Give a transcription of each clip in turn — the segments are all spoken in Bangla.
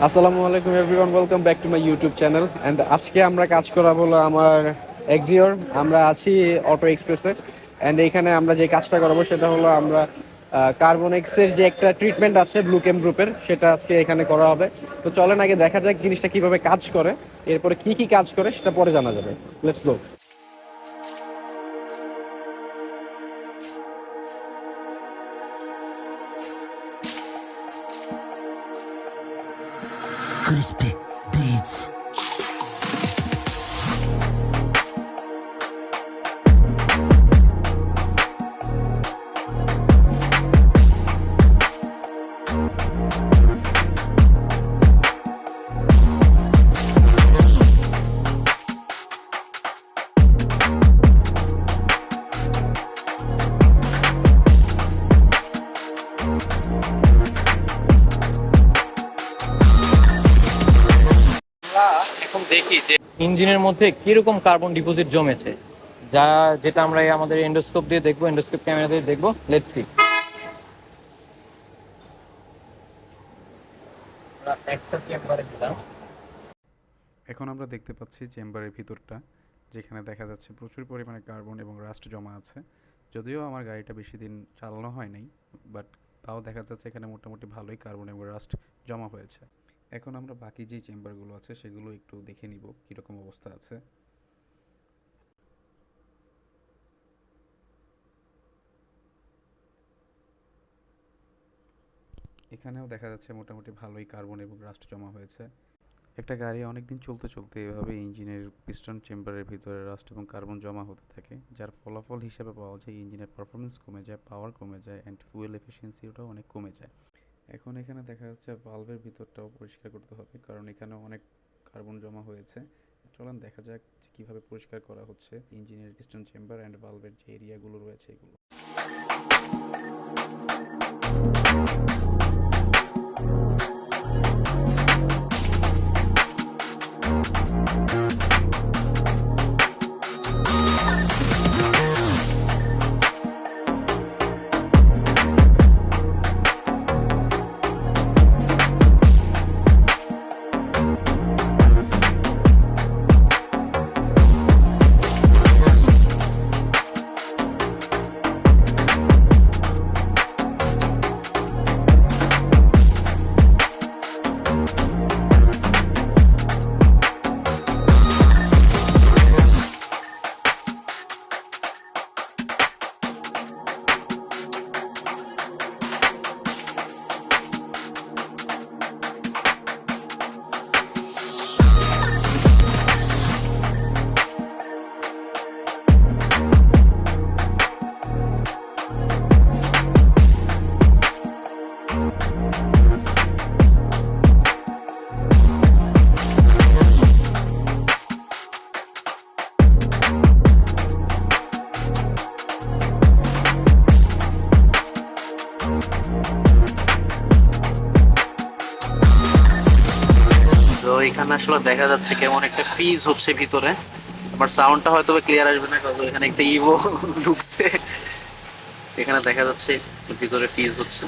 Assalamualaikum everyone, welcome back to my YouTube channel. And আজকে আমরা কাজ করা হলো আমার এক্সিওর। আমরা আছি অটো এক্সপ্রেসে অ্যান্ড এখানে আমরা যে কাজটা করাবো সেটা হলো আমরা কার্বনেক্সের যে একটা ট্রিটমেন্ট আছে ব্লু কেম গ্রুপের, সেটা আজকে এখানে করা হবে। তো চলেন আগে দেখা যাক জিনিসটা কিভাবে কাজ করে, এরপরে কি কি কাজ করে সেটা পরে জানা যাবে। Let's go. Crispy Beats. এখন দেখি যে ইঞ্জিনের মধ্যে কিরকম কার্বন ডিপোজিট জমেছে, যেটা আমরা আমাদের এন্ডোস্কোপ দিয়ে দেখবো, এন্ডোস্কোপ ক্যামেরা দিয়ে দেখবো। Let's see. একটা চেম্বারে দিলাম। এখন আমরা দেখতে পাচ্ছি চেম্বারের ভিতরটা, যেখানে দেখা যাচ্ছে প্রচুর পরিমাণে কার্বন এবং রাস্ট জমা আছে। যদিও আমার গাড়িটা বেশি দিন চালানো হয় নাই, বাট তাও দেখা যাচ্ছে এখানে মোটামুটি ভালোই কার্বন এবং রাস্ট জমা হয়েছে। এখন আমরা বাকি যে চেম্বারগুলো আছে সেগুলো একটু দেখে নিব কীরকম অবস্থা আছে। এখানেও দেখা যাচ্ছে মোটামুটি ভালোই কার্বন এবং রাস্ট জমা হয়েছে। একটা গাড়ি অনেকদিন চলতে চলতে এভাবে ইঞ্জিনের পিস্টন চেম্বারের ভিতরে রাস্ট এবং কার্বন জমা হতে থাকে, যার ফলাফল হিসেবে পাওয়া যায় ইঞ্জিনের পারফরমেন্স কমে যায়, পাওয়ার কমে যায় অ্যান্ড ফুয়েল এফিসিয়েন্সিটাও অনেক কমে যায়। এখন এখানে দেখা যাচ্ছে ভালভের ভিতরটাও পরিষ্কার করতে হবে, কারণ এখানে অনেক কার্বন জমা হয়েছে। চলেন দেখা যাক যে কীভাবে পরিষ্কার করা হচ্ছে ইঞ্জিনের পিস্টন চেম্বার অ্যান্ড ভালভের যে এরিয়াগুলো রয়েছে এগুলো। তো এখানে আসলে দেখা যাচ্ছে কেমন একটা ফিজ হচ্ছে ভিতরে। আমার সাউন্ডটা হয়তো ক্লিয়ার আসবে না, কারণ এখানে একটা ইভো ঢুকছে। এখানে দেখা যাচ্ছে ভিতরে ফিজ হচ্ছে।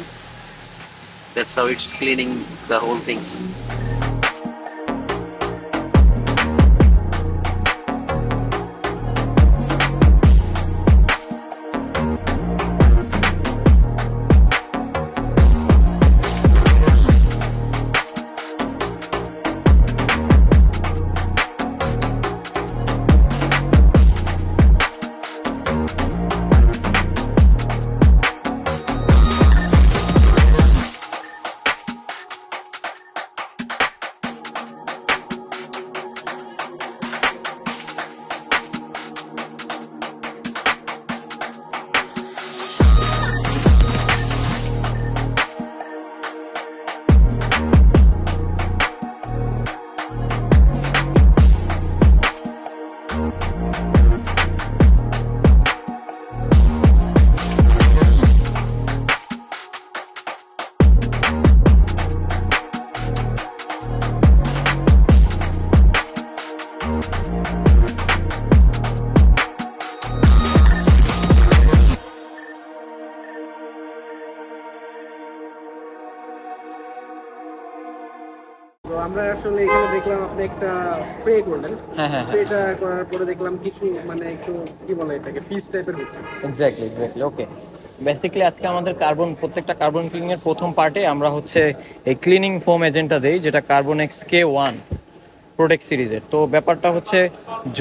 That's how it's cleaning the whole thing. তো আমরা আসলে এখানে দেখলাম আপনি একটা স্প্রে করলেন। হ্যাঁ, হ্যাঁ, হ্যাঁ। স্প্রেটা করার পরে দেখলাম কিছু মানে একটু কি বলে এটাকে পিস টাইপের হচ্ছে। এক্স্যাক্টলি ওকে। বেসিক্যালি আজকে আমাদের প্রত্যেকটা কার্বন ক্লিনিং এর প্রথম পার্টে আমরা হচ্ছে এই ক্লিনিং ফোম এজেন্টটা দেই, যেটা CarbonX K1 প্রোটেক্ট সিরিজের। তো ব্যাপারটা হচ্ছে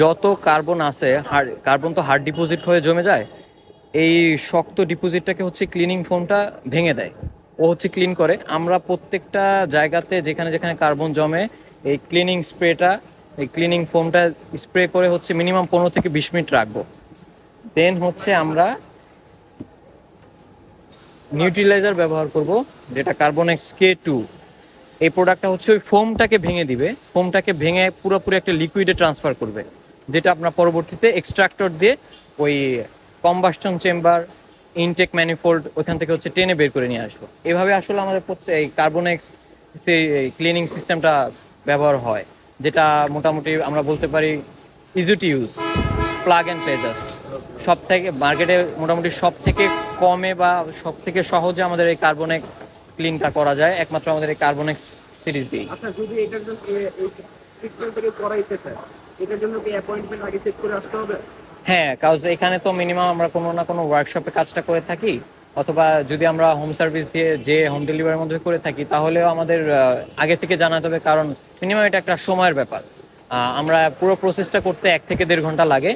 যত কার্বন আছে, কার্বন তো হার্ড ডিপোজিট হয়ে জমে যায়, এই শক্ত ডিপোজিটটাকে হচ্ছে ক্লিনিং ফোমটা ভেঙে দেয়, ও হচ্ছে ক্লিন করে। আমরা প্রত্যেকটা জায়গাতে যেখানে যেখানে কার্বন জমে এই ক্লিনিং স্প্রেটা, এই ক্লিনিং ফোমটা স্প্রে করে হচ্ছে মিনিমাম 15 থেকে 20 মিনিট রাখবো। দেন হচ্ছে আমরা নিউট্রিলাইজার ব্যবহার করব, যেটা CarbonX K2। এই প্রোডাক্টটা হচ্ছে ওই ফোমটাকে ভেঙে দিবে, ফোমটাকে ভেঙে পুরোপুরি একটা লিকুইডে ট্রান্সফার করবে, যেটা আপনার পরবর্তীতে এক্সট্রাক্টর দিয়ে ওই কম্বাসশন চেম্বার, ইনটেক ম্যানিফোল্ড ওইখান থেকে হচ্ছে টেনে বের করে নিয়ে আসবো। এভাবে আসলে আমাদের এই CarbonX ক্লিনিং সিস্টেমটা ব্যবহার হয়, যেটা মোটামুটি আমরা বলতে পারি easy to use, plug and play just. সব থেকে মার্কেটে মোটামুটি সব থেকে কমে বা সব থেকে সহজে আমাদের এই CarbonX ক্লিনটা করা যায় একমাত্র আমাদের এই CarbonX সিরিজ দিয়ে। আচ্ছা, যদি এটার জন্য এই ট্রিটমেন্ট থেকে করাইতে চায়, এটার জন্য কি অ্যাপয়েন্টমেন্ট আগে সেট করে আসতে হবে? হ্যাঁ, কাজ এখানে তো মিনিমাম আমরা কোনো না কোনো ওয়ার্কশপে কাজটা করে থাকি, অথবা যদি আমরা হোম সার্ভিস দিয়ে যে হোম ডেলিভারির মধ্যে করে থাকি, তাহলেও আমাদের আগে থেকে জানাতে হবে, কারণ মিনিমাম এটা একটা সময়ের ব্যাপার। আমরা পুরো প্রসেসটা করতে 1 থেকে 1.5 ঘন্টা লাগে,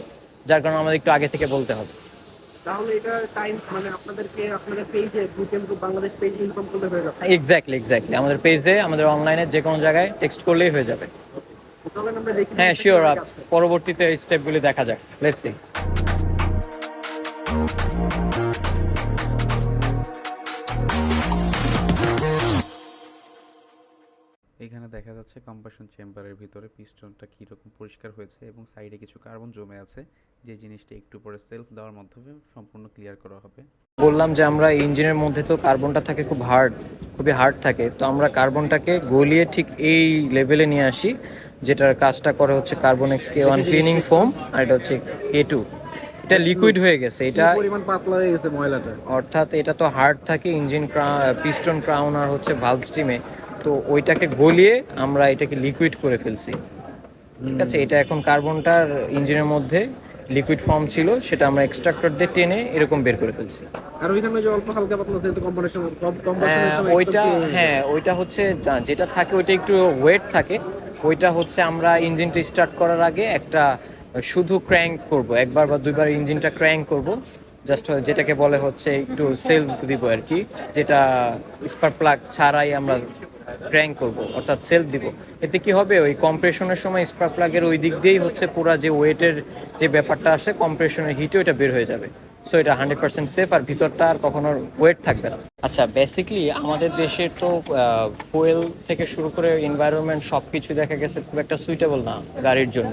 যার কারণে আমাদের একটু আগে থেকে বলতে হবে। তাহলে এটা টাইম মানে আপনাদেরকে আপনাদের পেজে বুকেম টু বাংলাদেশ পেজ ইনফর্ম করলে হয়ে যাবে। এক্স্যাক্টলি আমাদের পেজে, আমাদের অনলাইনে যে কোনো জায়গায় টেক্সট করলেই হয়ে যাবে। তাহলে আমরা দেখি। হ্যাঁ, শিওর। পরবর্তীতে এই স্টেপগুলি দেখা যাক, লেটস সি। এখানে দেখা যাচ্ছে কম্বাসন চেম্বারের ভিতরে পিস্টনটা কীরকম পরিষ্কার হয়েছে এবং সাইডে কিছু কার্বন জমে আছে, যে জিনিসটা একটু পরে সেলফ দেওয়ার মাধ্যমে সম্পূর্ণ ক্লিয়ার করা হবে। বললাম যে আমরা ইঞ্জিনের মধ্যে তো কার্বনটা থাকে খুবই হার্ড থাকে, তো আমরা কার্বনটাকে গলিয়ে ঠিক এই লেভেলে নিয়ে আসি, যেটার কাজটা করে হচ্ছে CarbonX K1 ক্লিনিং ফোম, আর এটা হচ্ছে K2। এটা লিকুইড হয়ে গেছে, এটা পরিমাণ পাতলা হয়ে গেছে ময়লাটা। অর্থাৎ এটা তো হার্ড থাকে ইঞ্জিন, পিস্টন, ক্রাউন আর হচ্ছে ভালভ স্টিমে, তো ওইটাকে গলিয়ে আমরা এটাকে লিকুইড করে ফেলছি। ঠিক আছে, এটা এখন কার্বনটার ইঞ্জিনের মধ্যে লিকুইড ফর্ম ছিল, সেটা আমরা এক্সট্রাক্টর দিয়ে টেনে এরকম বের করে ফেলছি। আর ওইখানে যে অল্প হালকা পাতলা আছে তো কম্বিনেশন ওইটা হচ্ছে যেটা থাকে ওইটা একটু ওয়েট থাকে। ওইটা হচ্ছে আমরা ইঞ্জিনটা স্টার্ট করার আগে একটা শুধু ক্র্যাঙ্ক করব, একবার বা দুইবার ইঞ্জিনটা ক্র্যাঙ্ক করব, জাস্ট যেটাকে বলে হচ্ছে একটু সেলফ দিব আর কি, যেটা স্পার্ক প্লাগ ছাড়াই আমরা ক্র্যাঙ্ক করব, অর্থাৎ সেলফ দিব। এতে কি হবে, ওই কম্প্রেশনের সময় স্পার্ক প্লাগের ওই দিক দিয়েই হচ্ছে পুরা যে ওয়েটের যে ব্যাপারটা আসে কম্প্রেশনের হিটে ওইটা বের হয়ে যাবে। সো এটা 100% সেফ, আর ভিতরটা আর কখনো ওয়েট থাকবে না। আচ্ছা, বেসিক্যালি আমাদের দেশে তো ফুয়েল থেকে শুরু করে এনভায়রনমেন্ট সব কিছু দেখা গেছে খুব একটা সুইটেবল না গাড়ির জন্য,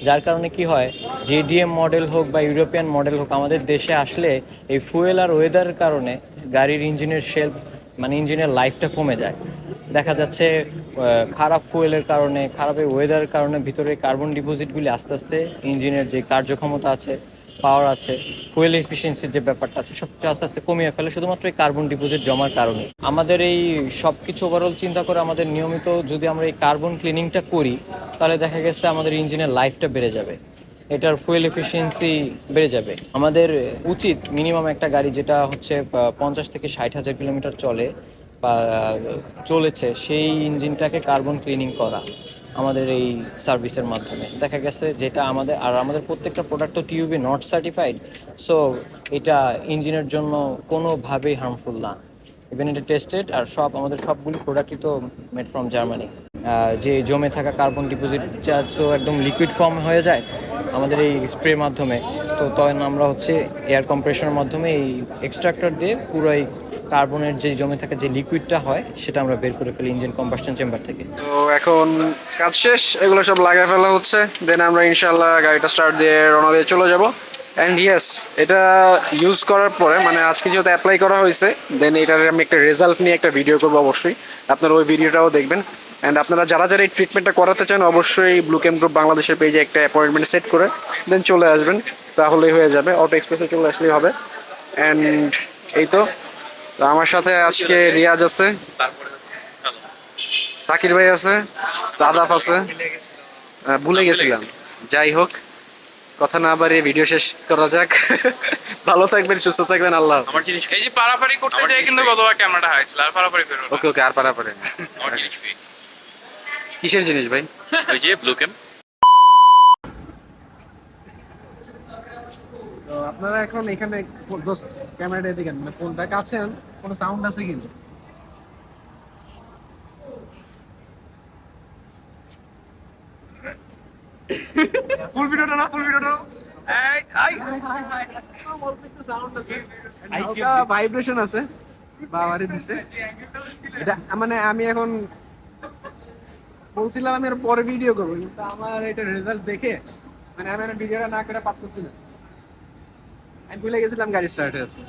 যার কারণে কি হয়, জেডিএম মডেল হোক বা ইউরোপিয়ান মডেল হোক, আমাদের দেশে আসলে এই ফুয়েল আর ওয়েদারের কারণে গাড়ির ইঞ্জিনের শেলফ, মানে ইঞ্জিনের লাইফটা কমে যায়। দেখা যাচ্ছে খারাপ ফুয়েলের কারণে, খারাপ ওয়েদারের কারণে ভিতরে কার্বন ডিপোজিটগুলি আস্তে আস্তে ইঞ্জিনের যে কার্যক্ষমতা আছে, পাওয়ার আছে, ফুয়েল এফিসিয়েন্সির যে ব্যাপারটা আছে, সব কিছু আস্তে আস্তে কমিয়ে ফেলে শুধুমাত্র এই কার্বন ডিপোজিট জমার কারণে। আমাদের এই সব কিছু ওভারঅল চিন্তা করে আমাদের নিয়মিত যদি আমরা এই কার্বন ক্লিনিংটা করি, তাহলে দেখা গেছে আমাদের ইঞ্জিনের লাইফটা বেড়ে যাবে, এটার ফুয়েল এফিসিয়েন্সি বেড়ে যাবে। আমাদের উচিত মিনিমাম একটা গাড়ি যেটা হচ্ছে 50 থেকে 60 হাজার কিলোমিটার চলে বা চলেছে, সেই ইঞ্জিনটাকে কার্বন ক্লিনিং করা আমাদের এই সার্ভিসের মাধ্যমে। দেখা গেছে যেটা আমাদের প্রত্যেকটা প্রোডাক্ট তো টিউবি নট সার্টিফাইড, সো এটা ইঞ্জিনের জন্য কোনোভাবেই হার্মফুল না, ইভেন এটা টেস্টেড। আর আমাদের সবগুলি প্রোডাক্টই তো মেড ফ্রম জার্মানি। যে জমে থাকা কার্বন ডিপোজিট তো একদম লিকুইড ফর্ম হয়ে যায় আমাদের এই স্প্রের মাধ্যমে, তো তখন আমরা হচ্ছে এয়ার কম্প্রেশনের মাধ্যমে এই এক্সট্রাক্টর দিয়ে পুরো এই কার্বনের যে জমে থাকা যে লিকুইডটা হয় সেটা আমরা বের করে ফেলি ইঞ্জিন কম্বাসশন চেম্বার থেকে। তো এখন কাজ শেষ, এগুলো সব লাগায় ফেলা হচ্ছে, দেন আমরা ইনশাআল্লাহ গাড়িটা স্টার্ট দিয়ে রওনা দিয়ে চলে যাব। অ্যান্ড ইয়েস, এটা ইউজ করার পরে মানে আজকে যেহেতু অ্যাপ্লাই করা হয়েছে, দেন এটার আমি একটা রেজাল্ট নিয়ে একটা ভিডিও করবো, অবশ্যই আপনারা ওই ভিডিওটাও দেখবেন। অ্যান্ড আপনারা যারা এই ট্রিটমেন্টটা করাতে চান, অবশ্যই ব্লু ক্যাম্প গ্রুপ বাংলাদেশের পেজে একটা অ্যাপয়েন্টমেন্ট সেট করে দেন চলে আসবেন, তাহলেই হয়ে যাবে। অটো এক্সপ্রেসে চলে আসলেই হবে। অ্যান্ড এই তো আমার সাথে আজকে রিয়াজ আছে, সাকির ভাই আছে, সাদাফ আছে, ভুলে গেছিলাম। যাই হোক, কথা না বাড়িয়ে ভিডিও শেষ করা যাক। ভালো থাকবেন, সুস্থ থাকবেন, আল্লাহ। আমার জিনিস এই যে পারাপারি করতে যাই কিন্তু গতবার ক্যামেরাটা হারাইছিল, আর পারাপারি করো না। ওকে ওকে, আর পারে আমার জিনিস কি? কিসের জিনিস ভাই? ওই যে ব্লু ক্যাম। তো আপনারা এখন এখানে ক্যামেরাটা এদিকে আনেন, মানে ফোনটা কাছে আন, কোনো সাউন্ড আছে কিন্তু। ফুল ভিডিওটা না, ফুল ভিডিওটা। এই আই অল্প একটু সাউন্ড আছে, হালকা ভাইব্রেশন আছে, বাবারে দিছে এটা। মানে আমি এখন বলছিলাম আমি আর পরে ভিডিও করবো, কিন্তু আমার এটা রেজাল্ট দেখে মানে আমি ভিডিওটা না করে পারতেছি না। আমি ভুলে গেছিলাম গাড়ি স্টার্ট হয়েছে।